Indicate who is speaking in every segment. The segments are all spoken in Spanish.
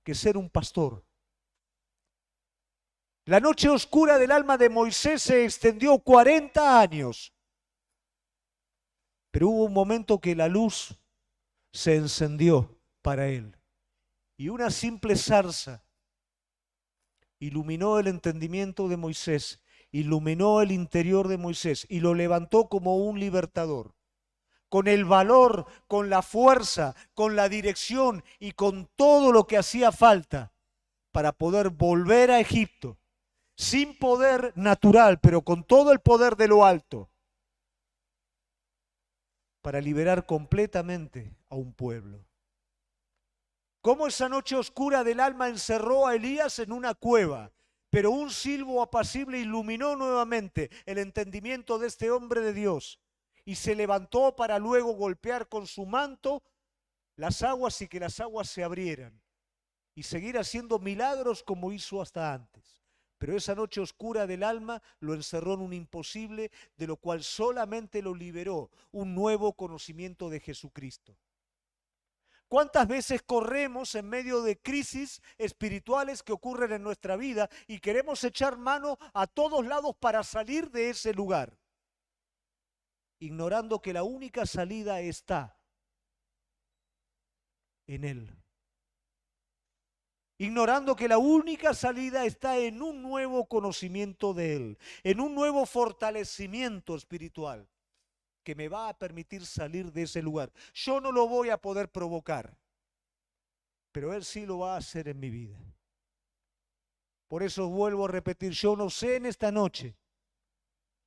Speaker 1: que ser un pastor. La noche oscura del alma de Moisés se extendió 40 años, pero hubo un momento que la luz se encendió para él y una simple zarza iluminó el entendimiento de Moisés, iluminó el interior de Moisés y lo levantó como un libertador, con el valor, con la fuerza, con la dirección y con todo lo que hacía falta para poder volver a Egipto, sin poder natural, pero con todo el poder de lo alto, para liberar completamente a un pueblo. Cómo esa noche oscura del alma encerró a Elías en una cueva, pero un silbo apacible iluminó nuevamente el entendimiento de este hombre de Dios y se levantó para luego golpear con su manto las aguas y que las aguas se abrieran y seguir haciendo milagros como hizo hasta antes. Pero esa noche oscura del alma lo encerró en un imposible, de lo cual solamente lo liberó un nuevo conocimiento de Jesucristo. ¿Cuántas veces corremos en medio de crisis espirituales que ocurren en nuestra vida y queremos echar mano a todos lados para salir de ese lugar, ignorando que la única salida está en Él? Ignorando que la única salida está en un nuevo conocimiento de Él, en un nuevo fortalecimiento espiritual que me va a permitir salir de ese lugar. Yo no lo voy a poder provocar, pero Él sí lo va a hacer en mi vida. Por eso vuelvo a repetir, yo no sé en esta noche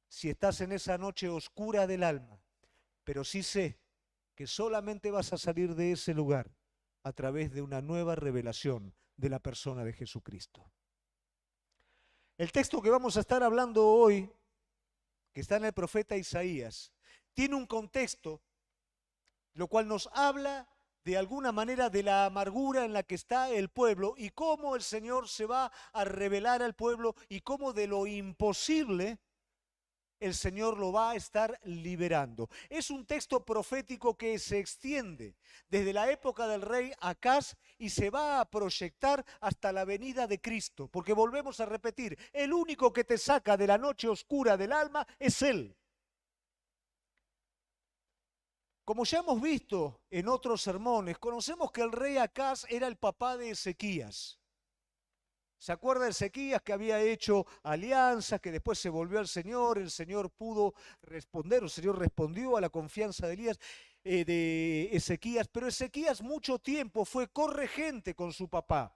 Speaker 1: si estás en esa noche oscura del alma, pero sí sé que solamente vas a salir de ese lugar a través de una nueva revelación de la persona de Jesucristo. El texto que vamos a estar hablando hoy, que está en el profeta Isaías, tiene un contexto, lo cual nos habla de alguna manera de la amargura en la que está el pueblo y cómo el Señor se va a revelar al pueblo y cómo de lo imposible el Señor lo va a estar liberando. Es un texto profético que se extiende desde la época del rey Acaz y se va a proyectar hasta la venida de Cristo, porque volvemos a repetir, el único que te saca de la noche oscura del alma es Él. Como ya hemos visto en otros sermones, conocemos que el rey Acaz era el papá de Ezequías. ¿Se acuerda de Ezequías que había hecho alianzas, que después se volvió al Señor? El Señor pudo responder, el Señor respondió a la confianza de Ezequías, pero Ezequías mucho tiempo fue corregente con su papá.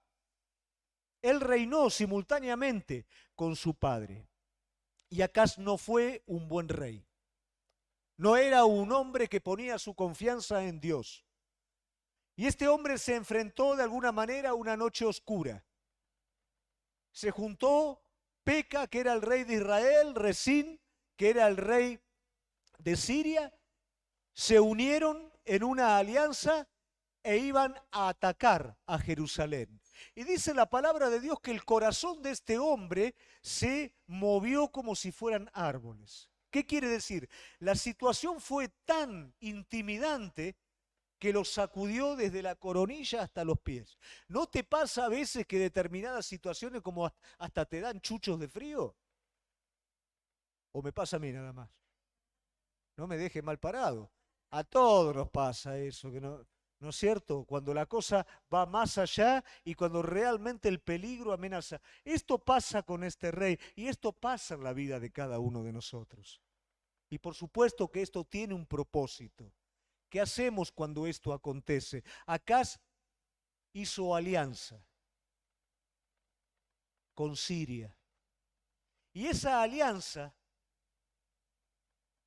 Speaker 1: Él reinó simultáneamente con su padre. Y Acaz no fue un buen rey. No era un hombre que ponía su confianza en Dios. Y este hombre se enfrentó de alguna manera a una noche oscura. Se juntó Peca, que era el rey de Israel, Resín, que era el rey de Siria, se unieron en una alianza e iban a atacar a Jerusalén. Y dice la palabra de Dios que el corazón de este hombre se movió como si fueran árboles. ¿Qué quiere decir? La situación fue tan intimidante que los sacudió desde la coronilla hasta los pies. ¿No te pasa a veces que determinadas situaciones como hasta te dan chuchos de frío? ¿O me pasa a mí nada más? No me deje mal parado. A todos nos pasa eso, que no, ¿no es cierto? Cuando la cosa va más allá y cuando realmente el peligro amenaza. Esto pasa con este rey y esto pasa en la vida de cada uno de nosotros. Y por supuesto que esto tiene un propósito. ¿Qué hacemos cuando esto acontece? Acaz hizo alianza con Siria. Y esa alianza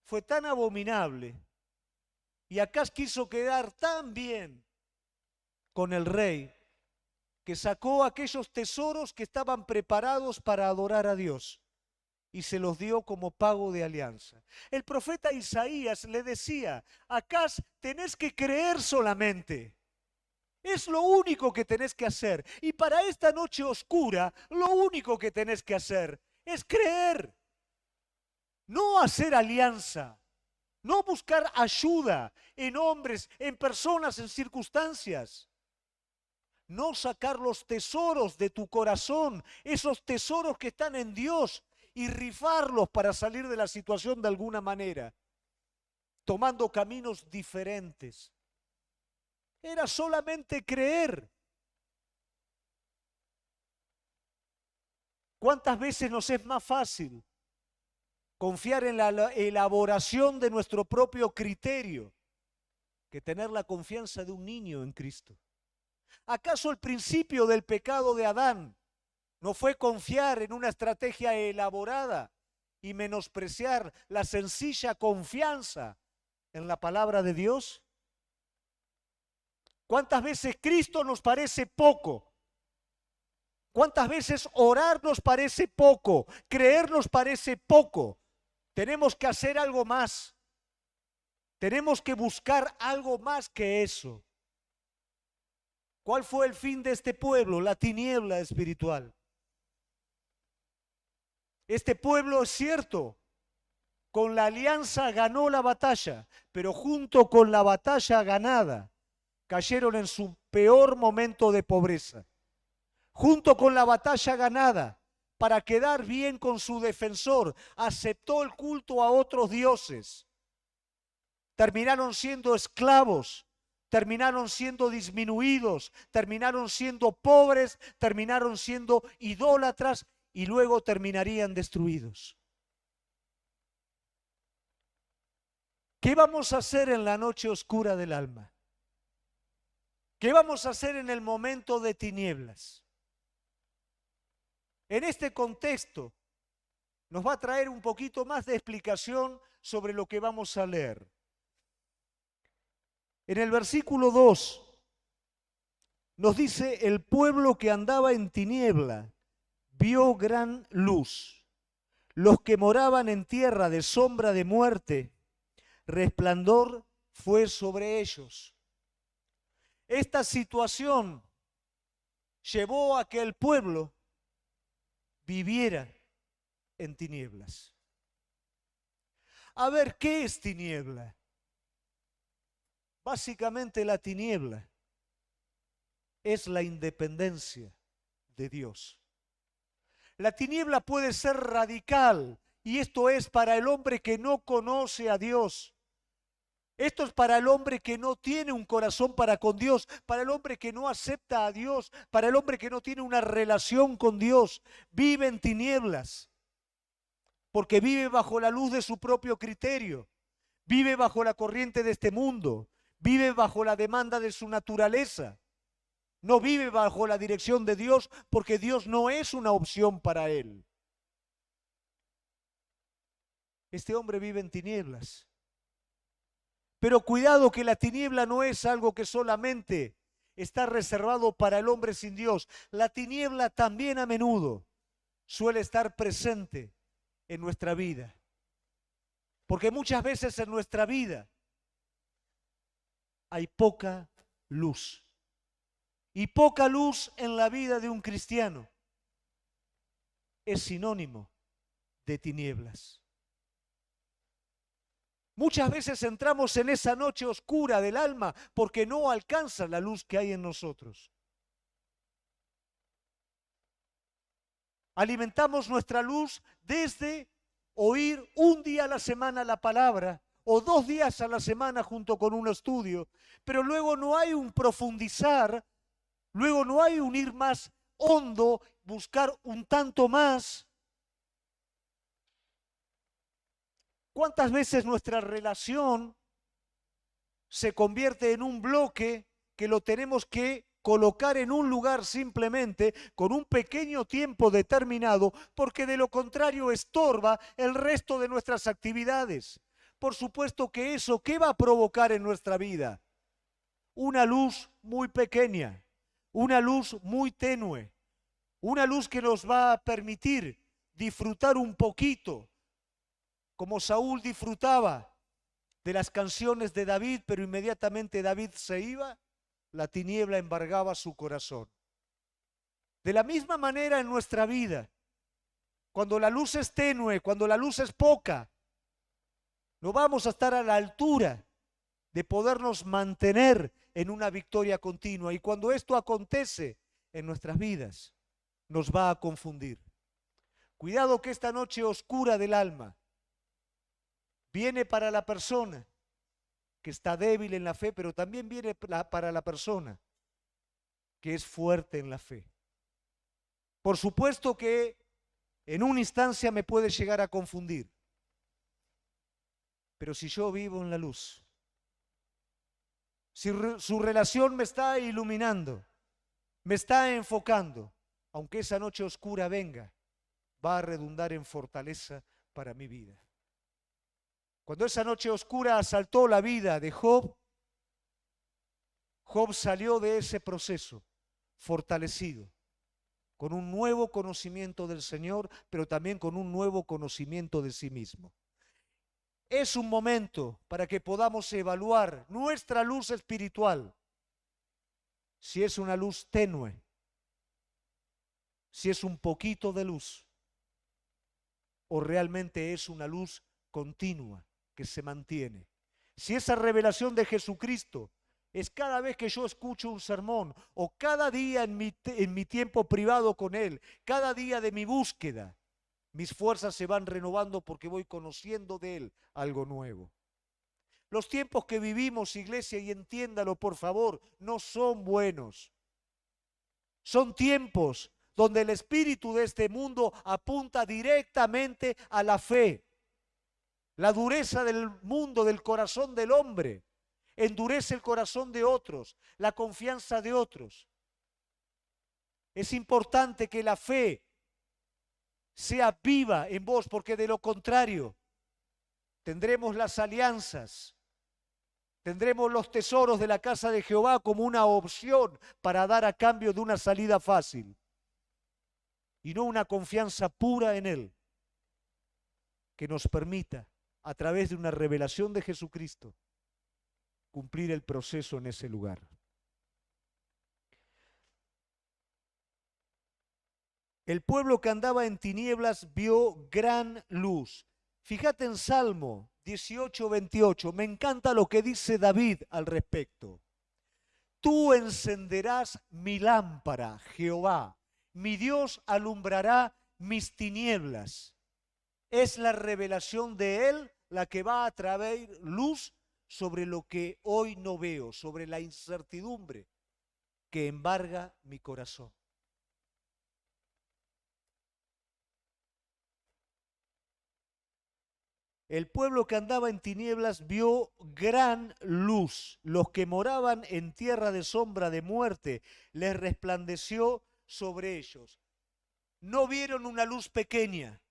Speaker 1: fue tan abominable y Acaz quiso quedar tan bien con el rey que sacó aquellos tesoros que estaban preparados para adorar a Dios y se los dio como pago de alianza. El profeta Isaías le decía, Acaz, tenés que creer solamente. Es lo único que tenés que hacer. Y para esta noche oscura, lo único que tenés que hacer es creer. No hacer alianza. No buscar ayuda en hombres, en personas, en circunstancias. No sacar los tesoros de tu corazón, esos tesoros que están en Dios, y rifarlos para salir de la situación de alguna manera, tomando caminos diferentes. Era solamente creer. ¿Cuántas veces nos es más fácil confiar en la elaboración de nuestro propio criterio que tener la confianza de un niño en Cristo? ¿Acaso el principio del pecado de Adán no fue confiar en una estrategia elaborada y menospreciar la sencilla confianza en la palabra de Dios? ¿Cuántas veces Cristo nos parece poco? ¿Cuántas veces orar nos parece poco? Creer nos parece poco. Tenemos que hacer algo más. Tenemos que buscar algo más que eso. ¿Cuál fue el fin de este pueblo? La tiniebla espiritual. Este pueblo, es cierto, con la alianza ganó la batalla, pero junto con la batalla ganada, cayeron en su peor momento de pobreza. Junto con la batalla ganada, para quedar bien con su defensor, aceptó el culto a otros dioses. Terminaron siendo esclavos, terminaron siendo disminuidos, terminaron siendo pobres, terminaron siendo idólatras y luego terminarían destruidos. ¿Qué vamos a hacer en la noche oscura del alma? ¿Qué vamos a hacer en el momento de tinieblas? En este contexto nos va a traer un poquito más de explicación sobre lo que vamos a leer. En el versículo 2 nos dice: el pueblo que andaba en tiniebla vio gran luz. Los que moraban en tierra de sombra de muerte, resplandor fue sobre ellos. Esta situación llevó a que el pueblo viviera en tinieblas. A ver, ¿qué es tiniebla? Básicamente la tiniebla es la independencia de Dios. La tiniebla puede ser radical, y esto es para el hombre que no conoce a Dios. Esto es para el hombre que no tiene un corazón para con Dios, para el hombre que no acepta a Dios, para el hombre que no tiene una relación con Dios. Vive en tinieblas, porque vive bajo la luz de su propio criterio, vive bajo la corriente de este mundo, vive bajo la demanda de su naturaleza. No vive bajo la dirección de Dios, porque Dios no es una opción para él. Este hombre vive en tinieblas. Pero cuidado, que la tiniebla no es algo que solamente está reservado para el hombre sin Dios. La tiniebla también a menudo suele estar presente en nuestra vida. Porque muchas veces en nuestra vida hay poca luz. Y poca luz en la vida de un cristiano es sinónimo de tinieblas. Muchas veces entramos en esa noche oscura del alma porque no alcanza la luz que hay en nosotros. Alimentamos nuestra luz desde oír un día a la semana la palabra o 2 días a la semana junto con un estudio, pero luego no hay un profundizar. Luego no hay un ir más hondo, buscar un tanto más. ¿Cuántas veces nuestra relación se convierte en un bloque que lo tenemos que colocar en un lugar simplemente con un pequeño tiempo determinado, porque de lo contrario estorba el resto de nuestras actividades? Por supuesto que eso, ¿qué va a provocar en nuestra vida? Una luz muy pequeña. Una luz muy tenue, una luz que nos va a permitir disfrutar un poquito, como Saúl disfrutaba de las canciones de David, pero inmediatamente David se iba, la tiniebla embargaba su corazón. De la misma manera en nuestra vida, cuando la luz es tenue, cuando la luz es poca, no vamos a estar a la altura de podernos mantener en una victoria continua. Y cuando esto acontece en nuestras vidas, nos va a confundir. Cuidado que esta noche oscura del alma viene para la persona que está débil en la fe, pero también viene para la persona que es fuerte en la fe. Por supuesto que en una instancia me puede llegar a confundir, pero si yo vivo en la luz, si su relación me está iluminando, me está enfocando, aunque esa noche oscura venga, va a redundar en fortaleza para mi vida. Cuando esa noche oscura asaltó la vida de Job, Job salió de ese proceso fortalecido, con un nuevo conocimiento del Señor, pero también con un nuevo conocimiento de sí mismo. Es un momento para que podamos evaluar nuestra luz espiritual, si es una luz tenue, si es un poquito de luz, o realmente es una luz continua que se mantiene. Si esa revelación de Jesucristo es cada vez que yo escucho un sermón o cada día en mi tiempo privado con Él, cada día de mi búsqueda, mis fuerzas se van renovando porque voy conociendo de Él algo nuevo. Los tiempos que vivimos, iglesia, y entiéndalo por favor, no son buenos. Son tiempos donde el espíritu de este mundo apunta directamente a la fe. La dureza del mundo, del corazón del hombre, endurece el corazón de otros, la confianza de otros. Es importante que la fe sea viva en vos, porque de lo contrario tendremos las alianzas, tendremos los tesoros de la casa de Jehová como una opción para dar a cambio de una salida fácil y no una confianza pura en Él que nos permita, a través de una revelación de Jesucristo, cumplir el proceso en ese lugar. El pueblo que andaba en tinieblas vio gran luz. Fíjate en Salmo 18:28. Me encanta lo que dice David al respecto. Tú encenderás mi lámpara, Jehová. Mi Dios alumbrará mis tinieblas. Es la revelación de Él la que va a traer luz sobre lo que hoy no veo, sobre la incertidumbre que embarga mi corazón. El pueblo que andaba en tinieblas vio gran luz. Los que moraban en tierra de sombra de muerte, les resplandeció sobre ellos. No vieron una luz pequeña.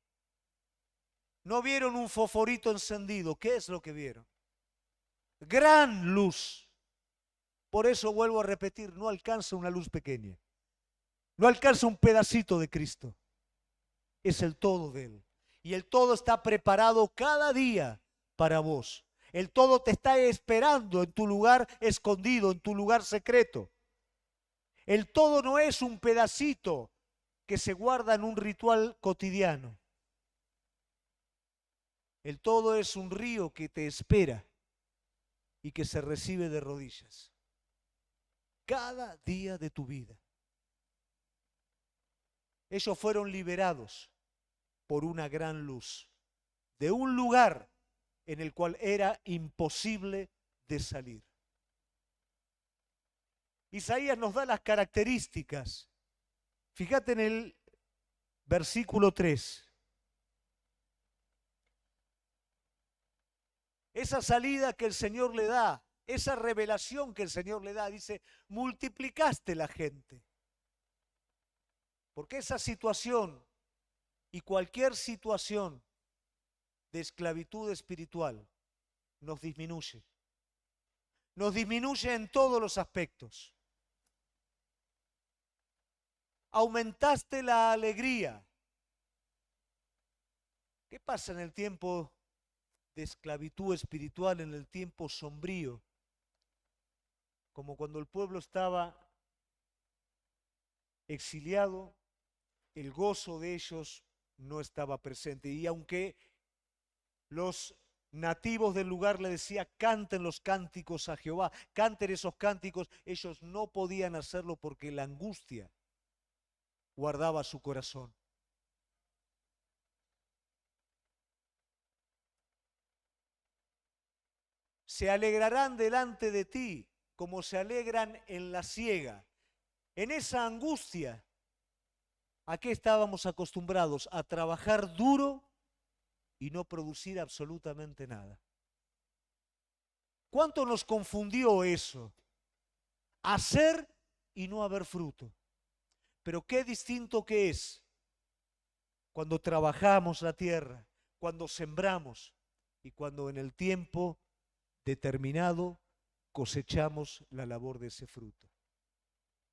Speaker 1: No vieron un fosforito encendido. ¿Qué es lo que vieron? Gran luz. Por eso vuelvo a repetir, no alcanza una luz pequeña. No alcanza un pedacito de Cristo. Es el todo de Él. Y el todo está preparado cada día para vos. El todo te está esperando en tu lugar escondido, en tu lugar secreto. El todo no es un pedacito que se guarda en un ritual cotidiano. El todo es un río que te espera y que se recibe de rodillas. Cada día de tu vida. Ellos fueron liberados por una gran luz, de un lugar en el cual era imposible de salir. Isaías nos da las características. Fíjate en el versículo 3. Esa salida que el Señor le da, esa revelación que el Señor le da, dice, multiplicaste la gente. Porque esa situación y cualquier situación de esclavitud espiritual nos disminuye. Nos disminuye en todos los aspectos. Aumentaste la alegría. ¿Qué pasa en el tiempo de esclavitud espiritual, en el tiempo sombrío? Como cuando el pueblo estaba exiliado, el gozo de ellos no estaba presente. Y aunque los nativos del lugar le decía, canten los cánticos a Jehová, canten esos cánticos. Ellos no podían hacerlo porque la angustia guardaba su corazón. Se alegrarán delante de ti como se alegran en la siega. En esa angustia, ¿a qué estábamos acostumbrados? A trabajar duro y no producir absolutamente nada. ¿Cuánto nos confundió eso? Hacer y no haber fruto. Pero qué distinto que es cuando trabajamos la tierra, cuando sembramos y cuando en el tiempo determinado cosechamos la labor de ese fruto.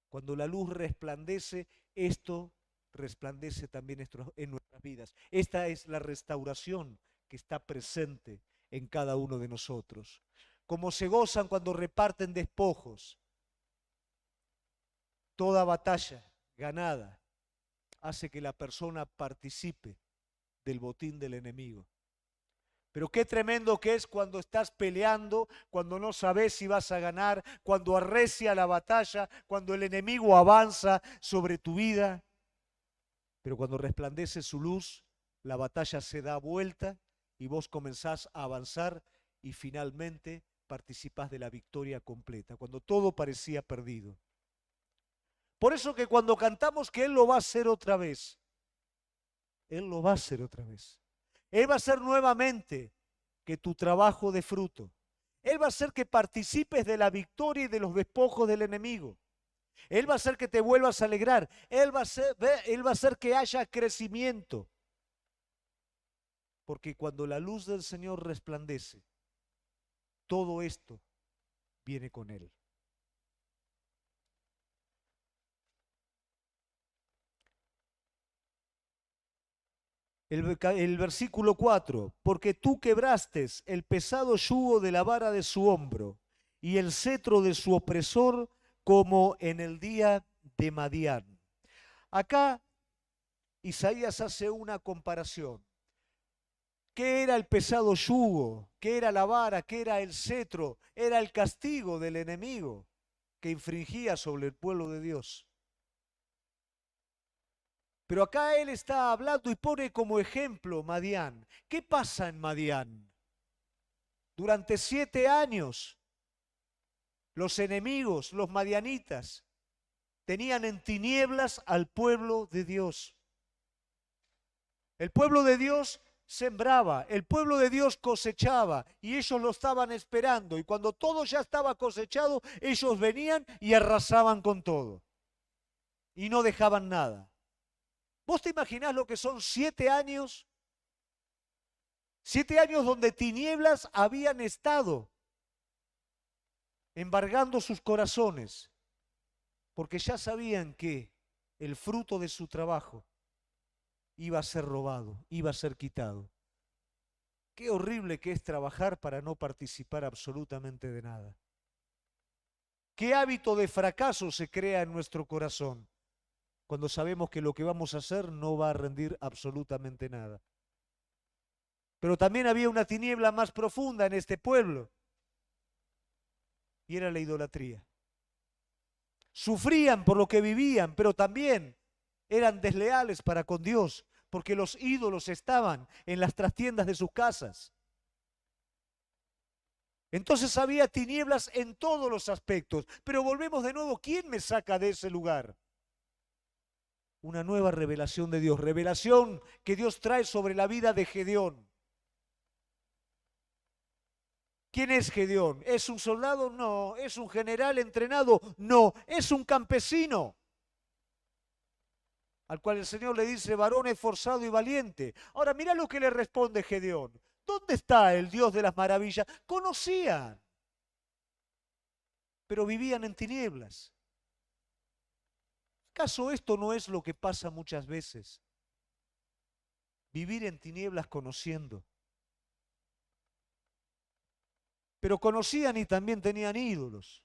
Speaker 1: Cuando la luz resplandece, esto resplandece también en nuestras vidas. Esta es la restauración que está presente en cada uno de nosotros. Como se gozan cuando reparten despojos. Toda batalla ganada hace que la persona participe del botín del enemigo. Pero qué tremendo que es cuando estás peleando, cuando no sabes si vas a ganar, cuando arrecia la batalla, cuando el enemigo avanza sobre tu vida. Pero cuando resplandece su luz, la batalla se da vuelta y vos comenzás a avanzar y finalmente participás de la victoria completa, cuando todo parecía perdido. Por eso que cuando cantamos que Él lo va a hacer otra vez, Él lo va a hacer otra vez. Él va a hacer nuevamente que tu trabajo dé fruto. Él va a hacer que participes de la victoria y de los despojos del enemigo. Él va a hacer que te vuelvas a alegrar. Él va a hacer que haya crecimiento. Porque cuando la luz del Señor resplandece, todo esto viene con Él. El versículo 4, porque tú quebraste el pesado yugo de la vara de su hombro y el cetro de su opresor como en el día de Madián. Acá Isaías hace una comparación. ¿Qué era el pesado yugo? ¿Qué era la vara? ¿Qué era el cetro? Era el castigo del enemigo que infringía sobre el pueblo de Dios. Pero acá él está hablando y pone como ejemplo Madián. ¿Qué pasa en Madián? Durante 7 años, los enemigos, los madianitas, tenían en tinieblas al pueblo de Dios. El pueblo de Dios sembraba, el pueblo de Dios cosechaba y ellos lo estaban esperando. Y cuando todo ya estaba cosechado, ellos venían y arrasaban con todo. Y no dejaban nada. ¿Vos te imaginás lo que son 7 años? 7 años donde tinieblas habían estado embargando sus corazones, porque ya sabían que el fruto de su trabajo iba a ser robado, iba a ser quitado. Qué horrible que es trabajar para no participar absolutamente de nada. Qué hábito de fracaso se crea en nuestro corazón cuando sabemos que lo que vamos a hacer no va a rendir absolutamente nada. Pero también había una tiniebla más profunda en este pueblo, y era la idolatría. Sufrían por lo que vivían, pero también eran desleales para con Dios, porque los ídolos estaban en las trastiendas de sus casas. Entonces había tinieblas en todos los aspectos. Pero volvemos de nuevo, ¿quién me saca de ese lugar? Una nueva revelación de Dios, revelación que Dios trae sobre la vida de Gedeón. ¿Quién es Gedeón? ¿Es un soldado? No. ¿Es un general entrenado? No. Es un campesino al cual el Señor le dice, varón esforzado y valiente. Ahora mira lo que le responde Gedeón. ¿Dónde está el Dios de las maravillas? Conocían, pero vivían en tinieblas. ¿Acaso esto no es lo que pasa muchas veces? Vivir en tinieblas conociendo. Pero conocían y también tenían ídolos.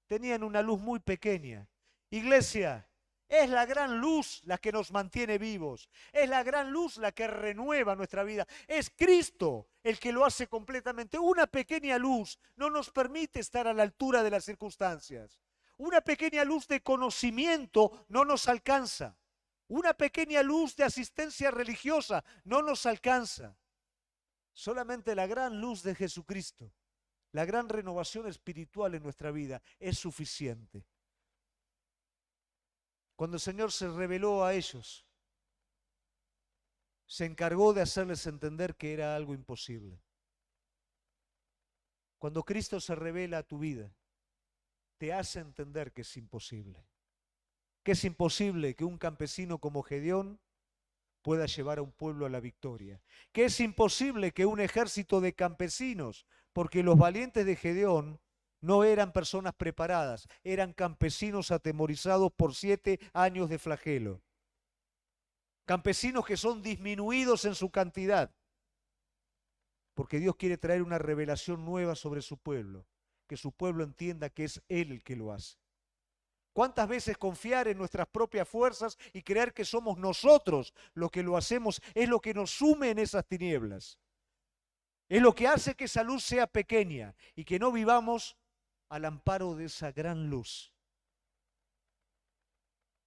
Speaker 1: Tenían una luz muy pequeña. Iglesia, es la gran luz la que nos mantiene vivos. Es la gran luz la que renueva nuestra vida. Es Cristo el que lo hace completamente. Una pequeña luz no nos permite estar a la altura de las circunstancias. Una pequeña luz de conocimiento no nos alcanza. Una pequeña luz de asistencia religiosa no nos alcanza. Solamente la gran luz de Jesucristo, la gran renovación espiritual en nuestra vida es suficiente. Cuando el Señor se reveló a ellos, se encargó de hacerles entender que era algo imposible. Cuando Cristo se revela a tu vida, te hace entender que es imposible. Que es imposible que un campesino como Gedeón pueda llevar a un pueblo a la victoria. Que es imposible que un ejército de campesinos, porque los valientes de Gedeón no eran personas preparadas, eran campesinos atemorizados por 7 años de flagelo. Campesinos que son disminuidos en su cantidad, porque Dios quiere traer una revelación nueva sobre su pueblo, que su pueblo entienda que es Él el que lo hace. ¿Cuántas veces confiar en nuestras propias fuerzas y creer que somos nosotros los que lo hacemos es lo que nos sume en esas tinieblas? Es lo que hace que esa luz sea pequeña y que no vivamos al amparo de esa gran luz.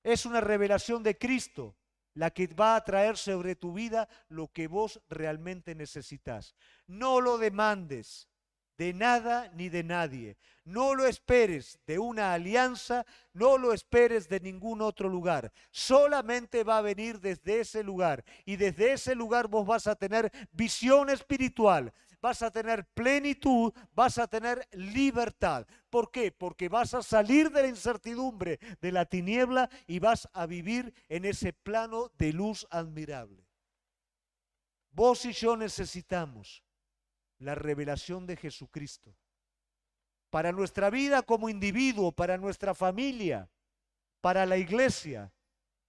Speaker 1: Es una revelación de Cristo la que va a traer sobre tu vida lo que vos realmente necesitas. No lo demandes de nada ni de nadie. No lo esperes de una alianza, no lo esperes de ningún otro lugar. Solamente va a venir desde ese lugar. Y desde ese lugar vos vas a tener visión espiritual, vas a tener plenitud, vas a tener libertad. ¿Por qué? Porque vas a salir de la incertidumbre, de la tiniebla y vas a vivir en ese plano de luz admirable. Vos y yo necesitamos la revelación de Jesucristo para nuestra vida como individuo, para nuestra familia, para la iglesia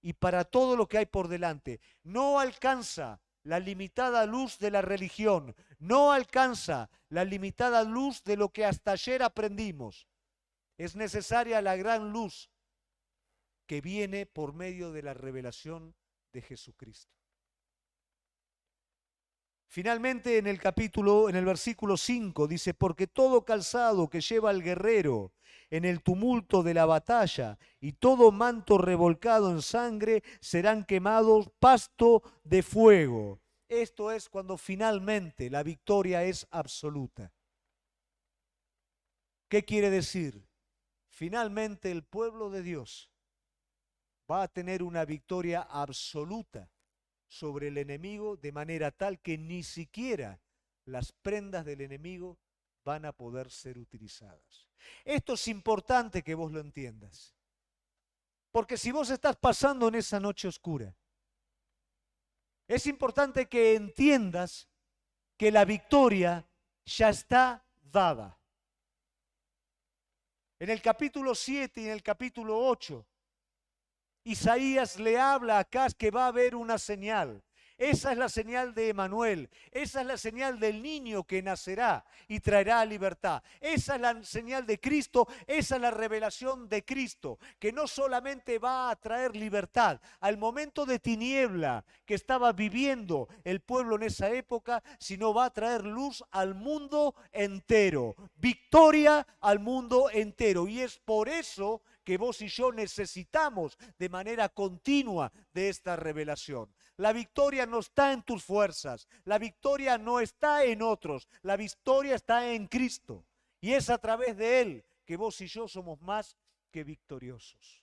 Speaker 1: y para todo lo que hay por delante. No alcanza la limitada luz de la religión, no alcanza la limitada luz de lo que hasta ayer aprendimos. Es necesaria la gran luz que viene por medio de la revelación de Jesucristo. Finalmente en el versículo 5 dice, porque todo calzado que lleva el guerrero en el tumulto de la batalla y todo manto revolcado en sangre serán quemados pasto de fuego. Esto es cuando finalmente la victoria es absoluta. ¿Qué quiere decir? Finalmente el pueblo de Dios va a tener una victoria absoluta sobre el enemigo de manera tal que ni siquiera las prendas del enemigo van a poder ser utilizadas. Esto es importante que vos lo entiendas. Porque si vos estás pasando en esa noche oscura, es importante que entiendas que la victoria ya está dada. En el capítulo 7 y en el capítulo 8, Isaías le habla a Acaz que va a haber una señal. Esa es la señal de Emanuel. Esa es la señal del niño que nacerá y traerá libertad. Esa es la señal de Cristo. Esa es la revelación de Cristo, que no solamente va a traer libertad al momento de tiniebla que estaba viviendo el pueblo en esa época, sino va a traer luz al mundo entero, victoria al mundo entero. Y es por eso que vos y yo necesitamos de manera continua de esta revelación. La victoria no está en tus fuerzas, la victoria no está en otros, la victoria está en Cristo. Y es a través de Él que vos y yo somos más que victoriosos.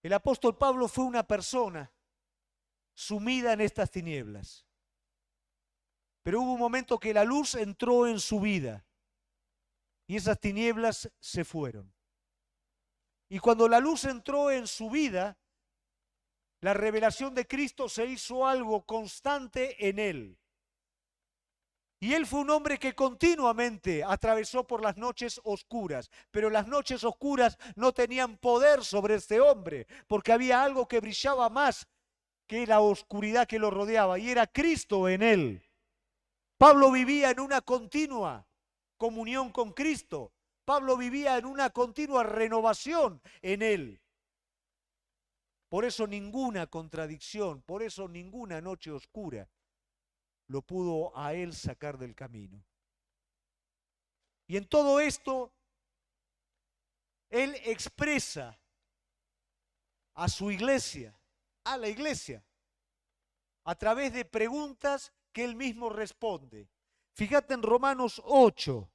Speaker 1: El apóstol Pablo fue una persona sumida en estas tinieblas. Pero hubo un momento que la luz entró en su vida y esas tinieblas se fueron. Y cuando la luz entró en su vida, la revelación de Cristo se hizo algo constante en él. Y él fue un hombre que continuamente atravesó por las noches oscuras, pero las noches oscuras no tenían poder sobre este hombre, porque había algo que brillaba más que la oscuridad que lo rodeaba, y era Cristo en él. Pablo vivía en una continua comunión con Cristo. Pablo vivía en una continua renovación en él. Por eso ninguna contradicción, por eso ninguna noche oscura lo pudo a él sacar del camino. Y en todo esto, él expresa a su iglesia, a la iglesia, a través de preguntas que él mismo responde. Fíjate en Romanos 8,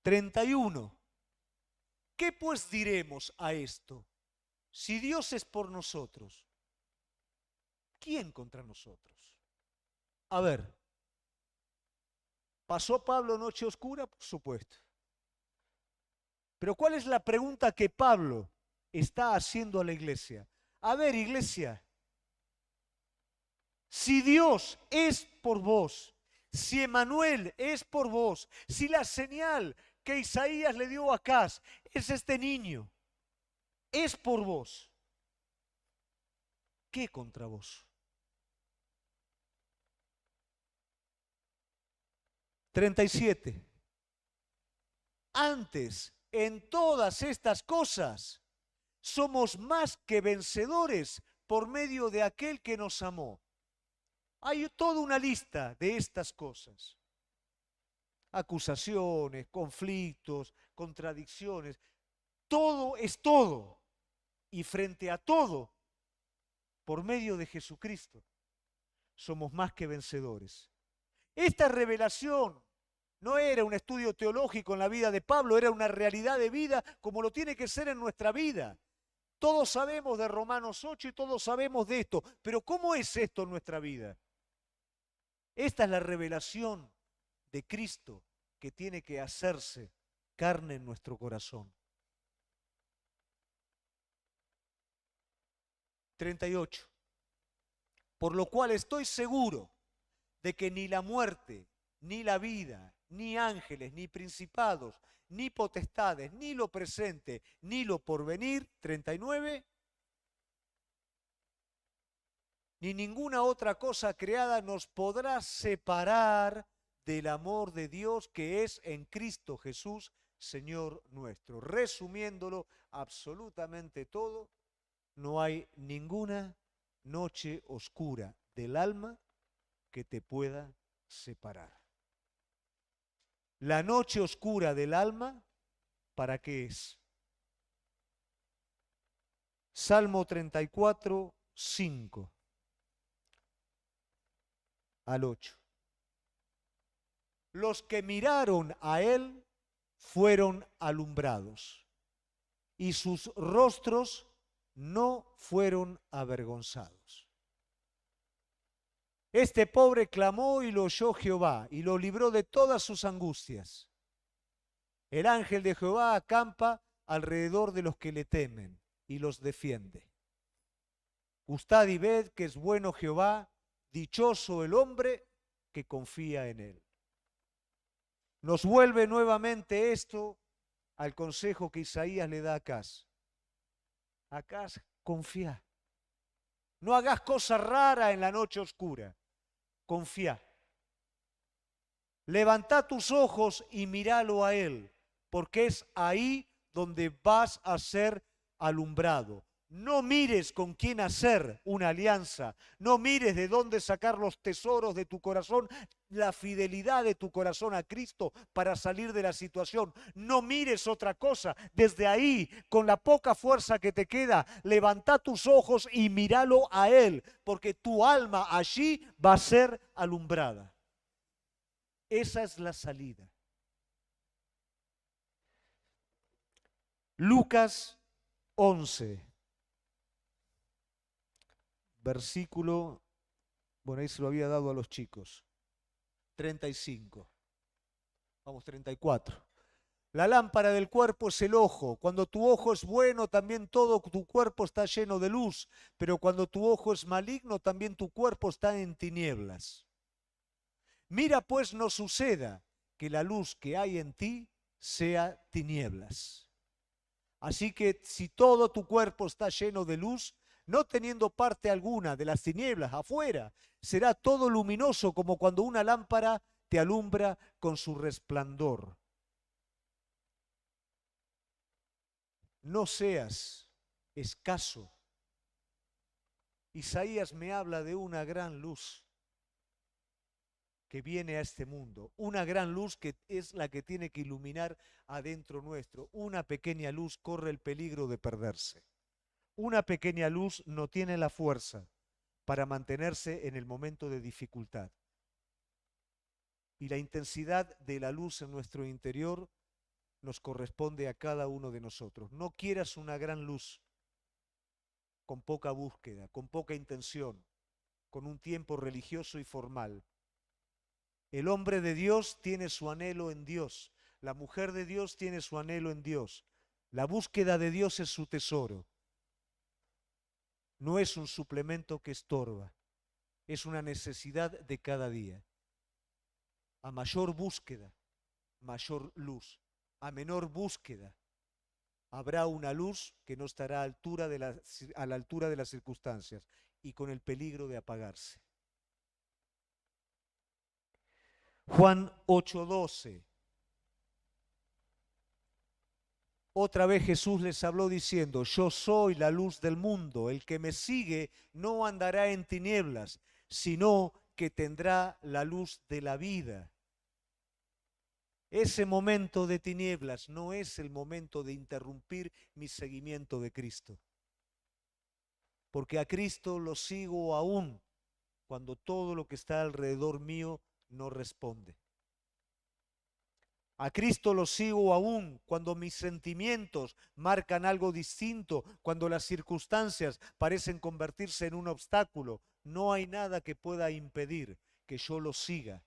Speaker 1: 31. ¿Qué pues diremos a esto? Si Dios es por nosotros, ¿quién contra nosotros? A ver, ¿pasó Pablo noche oscura? Por supuesto. Pero ¿cuál es la pregunta que Pablo está haciendo a la iglesia? A ver, iglesia, si Dios es por vos, si Emanuel es por vos, si la señal que Isaías le dio a Acaz es este niño, es por vos, ¿qué contra vos? 37. Antes, en todas estas cosas, somos más que vencedores por medio de aquel que nos amó. Hay toda una lista de estas cosas. Acusaciones, conflictos, contradicciones. Todo es todo. Y frente a todo, por medio de Jesucristo, somos más que vencedores. Esta revelación no era un estudio teológico en la vida de Pablo, era una realidad de vida como lo tiene que ser en nuestra vida. Todos sabemos de Romanos 8 y todos sabemos de esto, pero ¿cómo es esto en nuestra vida? Esta es la revelación de Cristo que tiene que hacerse carne en nuestro corazón. 38. Por lo cual estoy seguro de que ni la muerte, ni la vida, ni ángeles, ni principados, ni potestades, ni lo presente, ni lo porvenir, 39, ni ninguna otra cosa creada nos podrá separar del amor de Dios que es en Cristo Jesús, Señor nuestro. Resumiéndolo absolutamente todo, no hay ninguna noche oscura del alma que te pueda separar. La noche oscura del alma, ¿para qué es? Salmo 34, 5 al 8. Los que miraron a él fueron alumbrados y sus rostros no fueron avergonzados. Este pobre clamó y lo oyó Jehová y lo libró de todas sus angustias. El ángel de Jehová acampa alrededor de los que le temen y los defiende. Gustad y ved que es bueno Jehová, dichoso el hombre que confía en él. Nos vuelve nuevamente esto al consejo que Isaías le da a Acaz. Acaz, confía. No hagas cosa rara en la noche oscura. Confía. Levanta tus ojos y míralo a él, porque es ahí donde vas a ser alumbrado. No mires con quién hacer una alianza, no mires de dónde sacar los tesoros de tu corazón, la fidelidad de tu corazón a Cristo para salir de la situación. No mires otra cosa. Desde ahí, con la poca fuerza que te queda, levanta tus ojos y míralo a Él, porque tu alma allí va a ser alumbrada. Esa es la salida. Lucas 11. Versículo, bueno, ahí se lo había dado a los chicos, 35. Vamos, 34. La lámpara del cuerpo es el ojo. Cuando tu ojo es bueno, también todo tu cuerpo está lleno de luz. Pero cuando tu ojo es maligno, también tu cuerpo está en tinieblas. Mira pues no suceda que la luz que hay en ti sea tinieblas. Así que si todo tu cuerpo está lleno de luz, no teniendo parte alguna de las tinieblas afuera, será todo luminoso como cuando una lámpara te alumbra con su resplandor. no seas escaso. Isaías me habla de una gran luz que viene a este mundo, una gran luz que es la que tiene que iluminar adentro nuestro. Una pequeña luz corre el peligro de perderse. Una pequeña luz no tiene la fuerza para mantenerse en el momento de dificultad. Y la intensidad de la luz en nuestro interior nos corresponde a cada uno de nosotros. No quieras una gran luz con poca búsqueda, con poca intención, con un tiempo religioso y formal. El hombre de Dios tiene su anhelo en Dios. La mujer de Dios tiene su anhelo en Dios. La búsqueda de Dios es su tesoro. No es un suplemento que estorba. Es una necesidad de cada día. A mayor búsqueda, mayor luz. A menor búsqueda, habrá una luz que no estará a la altura de las circunstancias y con el peligro de apagarse. Juan 8:12. Otra vez Jesús les habló diciendo: yo soy la luz del mundo, el que me sigue no andará en tinieblas, sino que tendrá la luz de la vida. Ese momento de tinieblas no es el momento de interrumpir mi seguimiento de Cristo, porque a Cristo lo sigo aún cuando todo lo que está alrededor mío no responde. A Cristo lo sigo aún cuando mis sentimientos marcan algo distinto, cuando las circunstancias parecen convertirse en un obstáculo. No hay nada que pueda impedir que yo lo siga.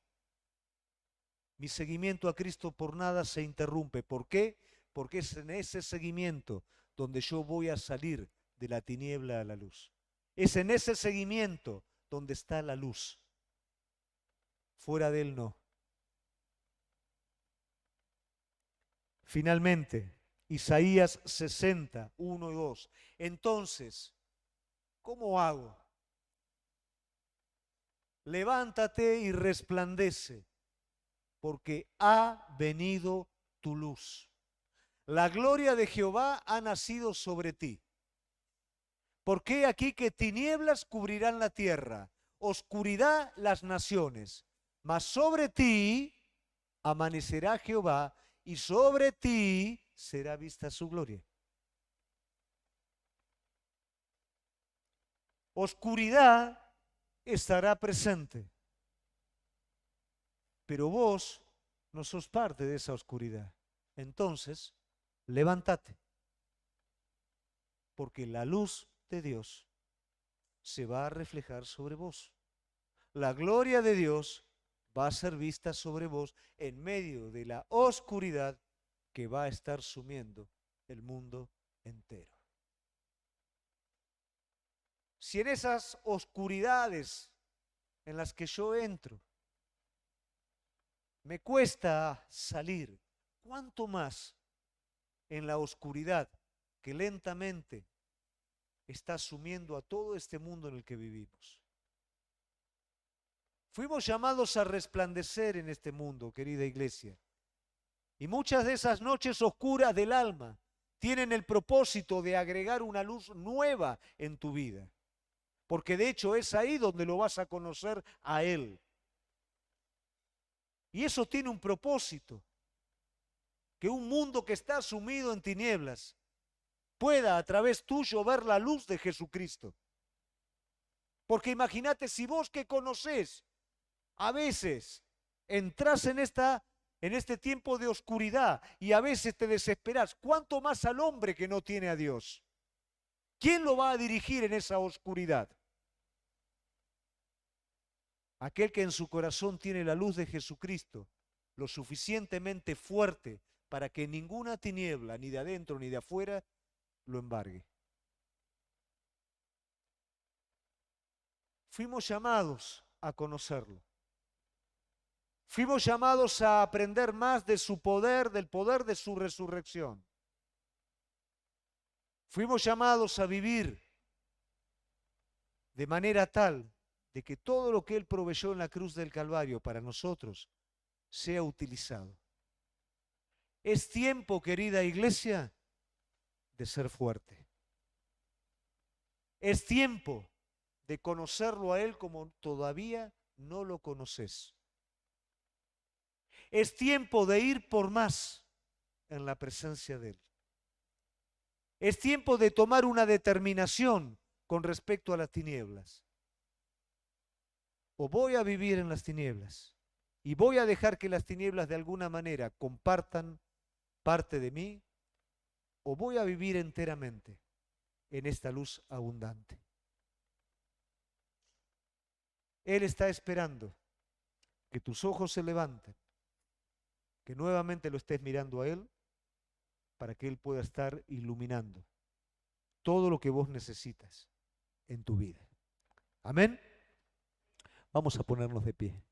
Speaker 1: Mi seguimiento a Cristo por nada se interrumpe. ¿Por qué? Porque es en ese seguimiento donde yo voy a salir de la tiniebla a la luz. Es en ese seguimiento donde está la luz. Fuera de él no. Finalmente, Isaías 60, 1 y 2. Entonces, ¿cómo hago? Levántate y resplandece, porque ha venido tu luz. La gloria de Jehová ha nacido sobre ti. Porque aquí que tinieblas cubrirán la tierra, oscuridad las naciones, mas sobre ti amanecerá Jehová y sobre ti será vista su gloria. Oscuridad estará presente, pero vos no sos parte de esa oscuridad. Entonces, levántate, porque la luz de Dios se va a reflejar sobre vos. La gloria de Dios va a ser vista sobre vos en medio de la oscuridad que va a estar sumiendo el mundo entero. Si en esas oscuridades en las que yo entro me cuesta salir, ¿cuánto más en la oscuridad que lentamente está sumiendo a todo este mundo en el que vivimos? Fuimos llamados a resplandecer en este mundo, querida iglesia. Y muchas de esas noches oscuras del alma tienen el propósito de agregar una luz nueva en tu vida. Porque de hecho es ahí donde lo vas a conocer a Él. Y eso tiene un propósito. Que un mundo que está sumido en tinieblas pueda a través tuyo ver la luz de Jesucristo. Porque imagínate si vos que conocés a veces entras en este tiempo de oscuridad y a veces te desesperás, ¿cuánto más al hombre que no tiene a Dios? ¿Quién lo va a dirigir en esa oscuridad? Aquel que en su corazón tiene la luz de Jesucristo, lo suficientemente fuerte para que ninguna tiniebla, ni de adentro ni de afuera, lo embargue. Fuimos llamados a conocerlo. Fuimos llamados a aprender más de su poder, del poder de su resurrección. Fuimos llamados a vivir de manera tal de que todo lo que Él proveyó en la cruz del Calvario para nosotros sea utilizado. Es tiempo, querida iglesia, de ser fuerte. Es tiempo de conocerlo a Él como todavía no lo conoces. Es tiempo de ir por más en la presencia de Él. Es tiempo de tomar una determinación con respecto a las tinieblas. O voy a vivir en las tinieblas y voy a dejar que las tinieblas de alguna manera compartan parte de mí, o voy a vivir enteramente en esta luz abundante. Él está esperando que tus ojos se levanten, que nuevamente lo estés mirando a Él, para que Él pueda estar iluminando todo lo que vos necesitas en tu vida. Amén. Vamos a ponernos de pie.